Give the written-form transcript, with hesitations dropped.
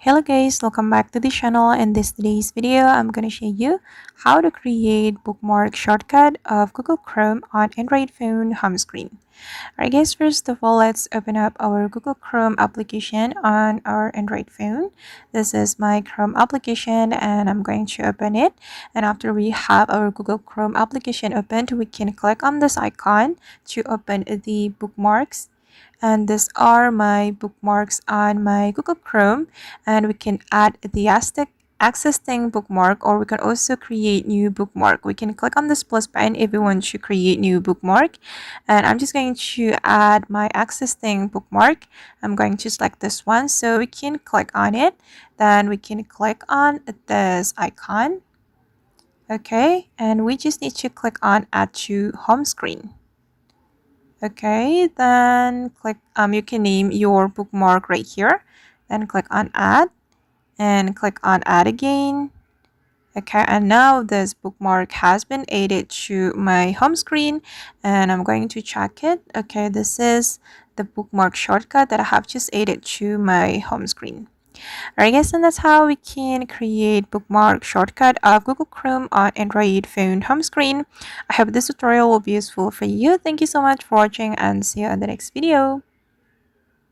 Hello guys, welcome back to the channel. In today's video, I'm going to show you how to create bookmark shortcut of Google Chrome on Android phone home screen. Alright guys, first of all, let's open up our Google Chrome application on our Android phone. This is my Chrome application and I'm going to open it. And after we have our Google Chrome application opened, we can click on this icon to open the bookmarks. And these are my bookmarks on my Google Chrome, and we can add the existing bookmark, or we can also create new bookmark. We can click on this plus button if we want to create new bookmark, and I'm just going to add my existing bookmark. I'm going to select this one, so we can click on it. Then we can click on this icon. Okay, and we just need to click on add to home screen. Okay, then click you can name your bookmark right here, then click on add and click on add again. Okay, and now this bookmark has been added to my home screen, and I'm going to check it. Okay, this is the bookmark shortcut that I have just added to my home screen. Alright guys, and that's how we can create bookmark shortcut of Google Chrome on Android phone home screen. I hope this tutorial will be useful for you. Thank you so much for watching and see you in the next video.